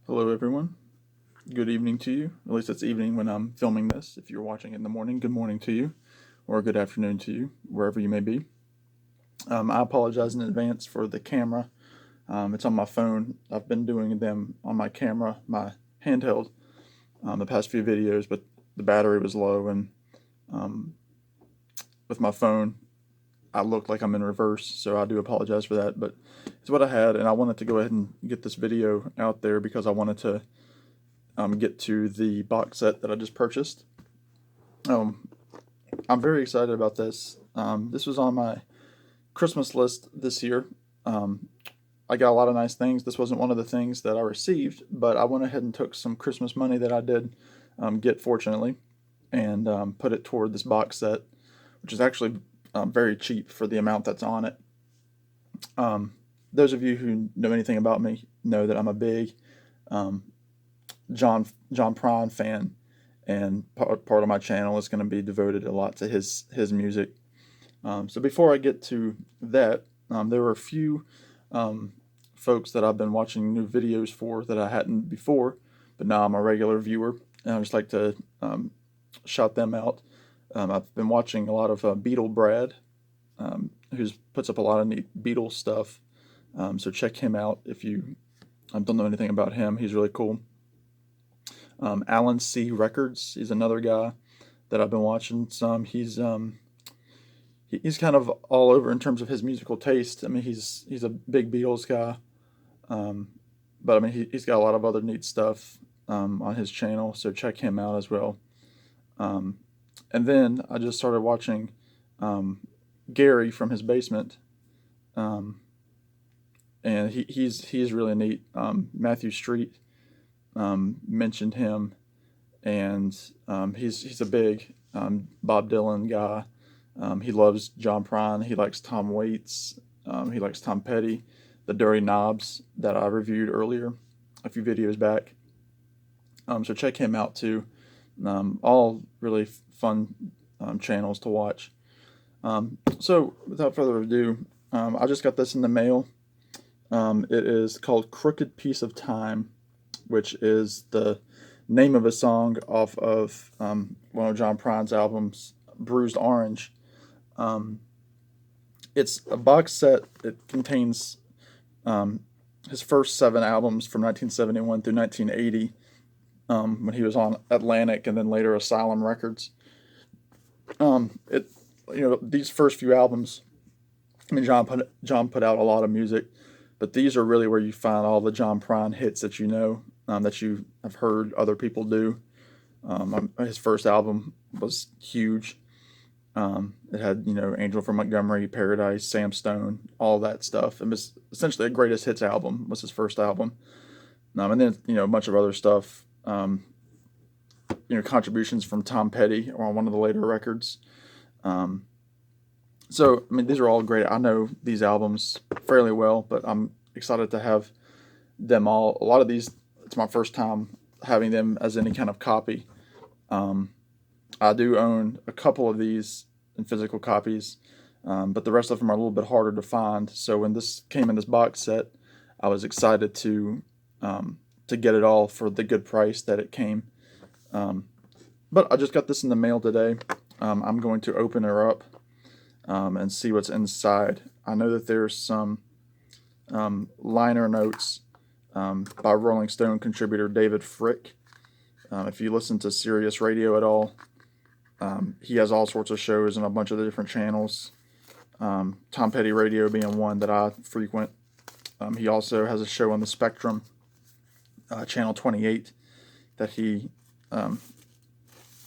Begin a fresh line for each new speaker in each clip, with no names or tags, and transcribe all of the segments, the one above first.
Hello, everyone. Good evening to you. At least it's evening when I'm filming this. If you're watching it in the morning, good morning to you, or good afternoon to you, wherever you may be. I apologize in advance for the camera. It's on my phone. I've been doing them on my camera, my handheld, the past few videos, but the battery was low, and um, with my phone, I look like I'm in reverse, so I do apologize for that. But it's what I had, and I wanted to go ahead and get this video out there because I wanted to get to the box set that I just purchased. Um, I'm very excited about this. This was on my Christmas list this year. Um, I got a lot of nice things. This wasn't one of the things that I received, but I went ahead and took some Christmas money that I did get, fortunately, and put it toward this box set, which is actually very cheap for the amount that's on it. Um, those of you who know anything about me know that I'm a big um, John Prine fan, and part of my channel is going to be devoted a lot to his music. So before I get to that, there were a few um, folks that I've been watching new videos for that I hadn't before, but now I'm a regular viewer, and I just like to shout them out. I've been watching a lot of Beatle Brad, who puts up a lot of neat Beatles stuff. So check him out if you don't know anything about him. He's really cool. Alan C. Records, he's another guy that I've been watching some. He's kind of all over in terms of his musical taste. I mean, he's a big Beatles guy, um, but I mean he's got a lot of other neat stuff on his channel. So check him out as well. Um, and then I just started watching um, Gary from his basement, um, and he's really neat. Matthew Street mentioned him, and he's a big Bob Dylan guy. He loves John Prine. He likes Tom Waits. He likes Tom Petty, the Dirty Knobs that I reviewed earlier, a few videos back. So check him out too. All really fun channels to watch. So without further ado, I just got this in the mail. It is called "Crooked Piece of Time," which is the name of a song off of one of John Prine's albums, Bruised Orange. Um, it's a box set. It contains um, his first 7 albums from 1971 through 1980, when he was on Atlantic and then later Asylum Records. It these first few albums. I mean, John put out a lot of music, but these are really where you find all the John Prine hits that that you have heard other people do. His first album was huge. It had Angel from Montgomery, Paradise, Sam Stone, all that stuff. It was essentially a greatest hits album. Was his first album, and then a bunch of other stuff. Contributions from Tom Petty on one of the later records. Um, so I mean, these are all great. I know these albums fairly well, but I'm excited to have them all. A lot of these, it's my first time having them as any kind of copy. Um, I do own a couple of these in physical copies, but the rest of them are a little bit harder to find. So when this came in this box set, I was excited to get it all for the good price that it came. Um, but I just got this in the mail today. I'm going to open her up and see what's inside. I know that there's some liner notes by Rolling Stone contributor David Frick. If you listen to Sirius Radio at all, he has all sorts of shows on a bunch of the different channels. Tom Petty Radio being one that I frequent. He also has a show on the Spectrum, channel 28, that he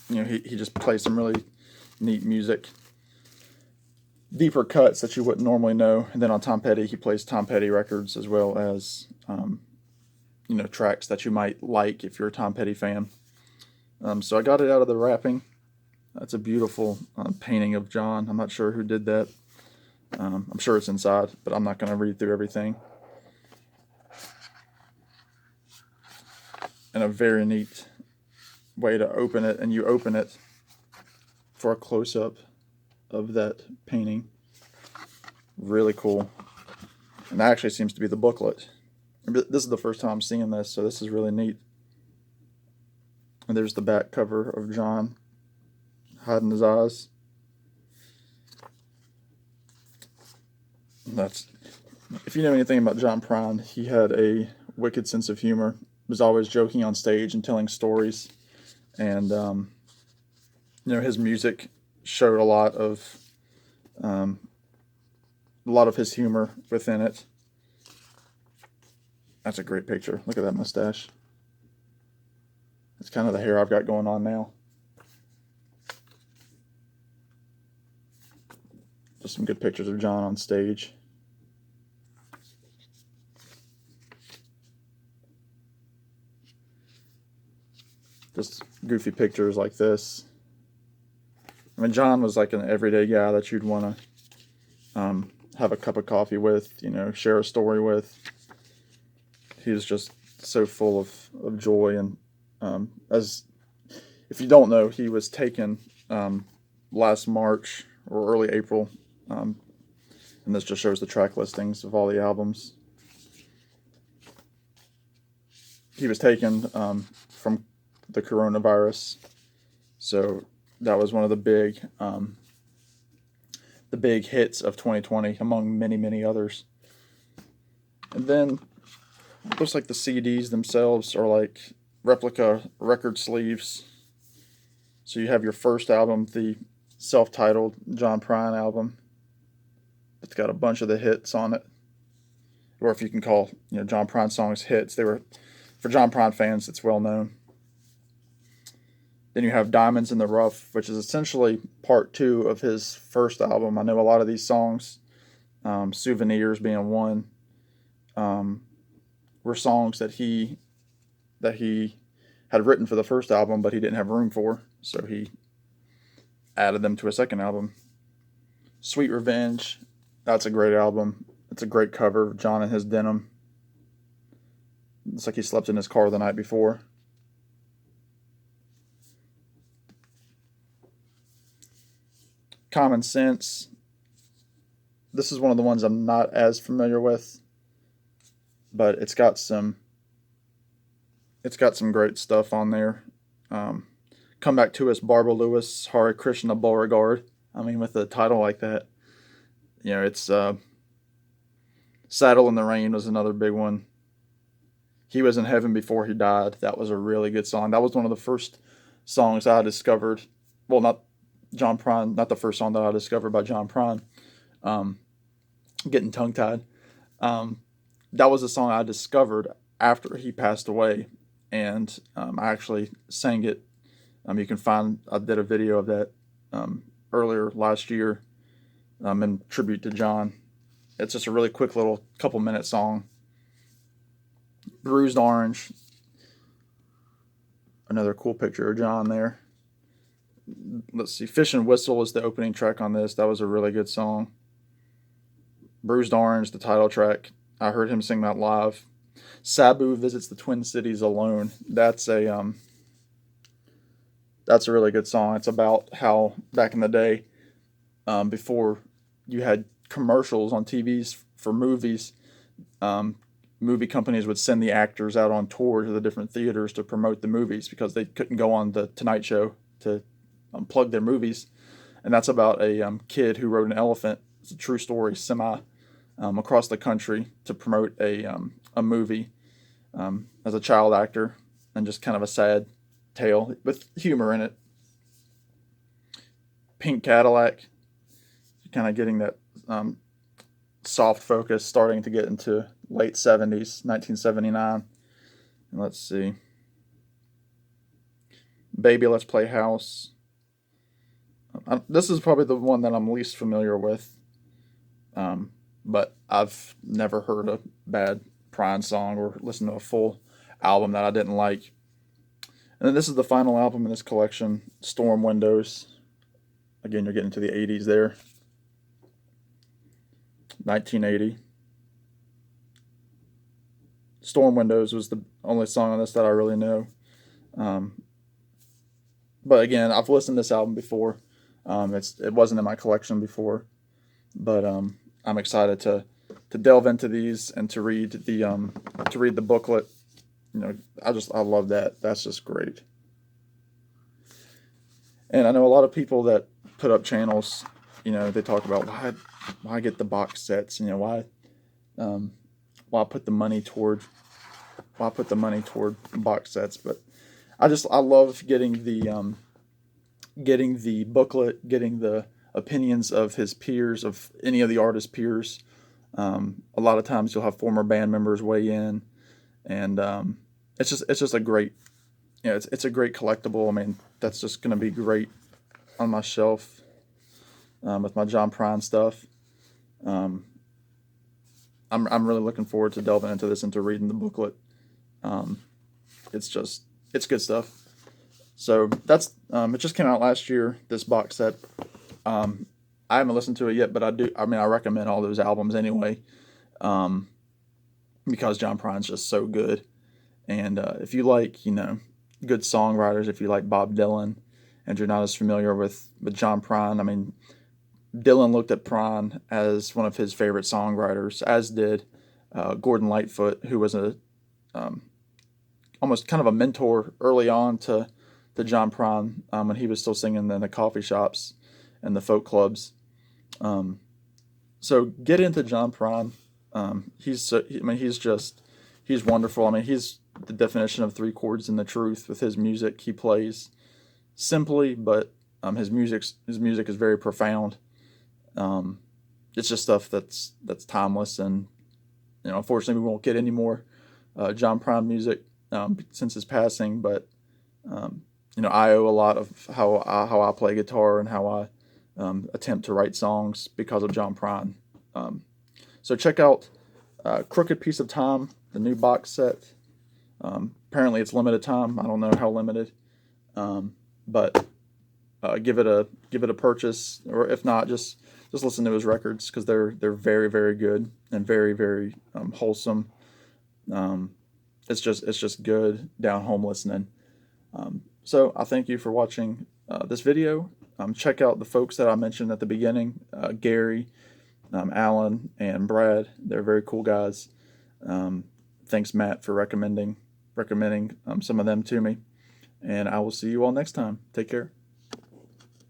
just plays some really neat music, deeper cuts that you wouldn't normally know. And then on Tom Petty, he plays Tom Petty records as well as tracks that you might like if you're a Tom Petty fan. So I got it out of the wrapping. That's a beautiful painting of John. I'm not sure who did that. I'm sure it's inside, but I'm not going to read through everything. And a very neat way to open it, and you open it for a close-up of that painting. Really cool. And that actually seems to be the booklet. This is the first time I'm seeing this, so this is really neat. And there's the back cover of John hiding his eyes. That's, if you know anything about John Prine, he had a wicked sense of humor. Was always joking on stage and telling stories, and his music showed a lot of his humor within it. That's a great picture. Look at that mustache. It's kind of the hair I've got going on now. Just some good pictures of John on stage. Just goofy pictures like this. I mean, John was like an everyday guy that you'd want to have a cup of coffee with, share a story with. He was just so full of joy. And as if you don't know, he was taken last March or early April. And this just shows the track listings of all the albums. He was taken from the coronavirus, so that was one of the big hits of 2020, among many, many others. And then it looks like the CDs themselves are like replica record sleeves. So you have your first album, the self-titled John Prine album. It's got a bunch of the hits on it, or if you can call John Prine songs hits. They were, for John Prine fans, it's well known. Then you have Diamonds in the Rough, which is essentially part 2 of his first album. I know a lot of these songs, Souvenirs being one, were songs that he had written for the first album, but he didn't have room for, so he added them to a second album. Sweet Revenge, that's a great album. It's a great cover of John in his denim. It's like he slept in his car the night before. Common Sense. This is one of the ones I'm not as familiar with, but it's got some great stuff on there. Come Back to Us, Barbara Lewis, Hare Krishna, Beauregard. I mean, with a title like that, it's Saddle in the Rain was another big one. He Was in Heaven Before He Died. That was a really good song. That was one of the first songs I discovered. Well, not John Prine, not the first song that I discovered by John Prine. Getting tongue-tied. That was a song I discovered after he passed away, and I actually sang it. You can find, I did a video of that earlier last year in tribute to John. It's just a really quick little couple-minute song. Bruised Orange. Another cool picture of John there. Let's see. Fish and Whistle is the opening track on this. That was a really good song. Bruised Orange, the title track. I heard him sing that live. Sabu Visits the Twin Cities Alone. That's a really good song. It's about how back in the day, before you had commercials on TVs for movies, movie companies would send the actors out on tour to the different theaters to promote the movies because they couldn't go on the Tonight Show to plug their movies. And that's about a kid who rode an elephant. It's a true story, across the country to promote a movie as a child actor, and just kind of a sad tale with humor in it. Pink Cadillac, kind of getting that soft focus, starting to get into late 70s, 1979. And let's see. Baby, Let's Play House. This is probably the one that I'm least familiar with. But I've never heard a bad Prine song or listened to a full album that I didn't like. And then this is the final album in this collection, Storm Windows. Again, you're getting to the 80s there. 1980. Storm Windows was the only song on this that I really know. But again, I've listened to this album before. It wasn't in my collection before, but I'm excited to delve into these and to read the booklet. I love that. That's just great. And I know a lot of people that put up channels. They talk about why get the box sets. Um, why put the money toward box sets. But I love getting the booklet, getting the opinions of his peers, of any of the artist peers. A lot of times you'll have former band members weigh in, and it's just a great, it's a great collectible. I mean, that's just going to be great on my shelf with my John Prine stuff. Um, I'm really looking forward to delving into this and to reading the booklet. Um, it's good stuff. So that's it just came out last year. This box set. Um, I haven't listened to it yet, but I do. I mean, I recommend all those albums anyway, um, because John Prine's just so good. And if you like, good songwriters, if you like Bob Dylan, and you're not as familiar with John Prine, I mean, Dylan looked at Prine as one of his favorite songwriters, as did Gordon Lightfoot, who was a um, almost kind of a mentor early on to John Prine when he was still singing in the coffee shops and the folk clubs. Um, so get into John Prine. He's wonderful. I mean, he's the definition of three chords and the truth with his music. He plays simply, but his music is very profound. Um, it's just stuff that's timeless, and unfortunately, we won't get any more John Prine music since his passing. But um, I owe a lot of how I play guitar and how I attempt to write songs because of John Prine. Um, so check out Crooked Piece of Time, the new box set. Apparently, it's limited time. I don't know how limited, but give it a purchase, or if not, just listen to his records, because they're very, very good and very, very wholesome. Um, it's just good down home listening. So I thank you for watching this video. Check out the folks that I mentioned at the beginning, Gary, Alan, and Brad. They're very cool guys. Thanks, Matt, for recommending some of them to me. And I will see you all next time. Take care.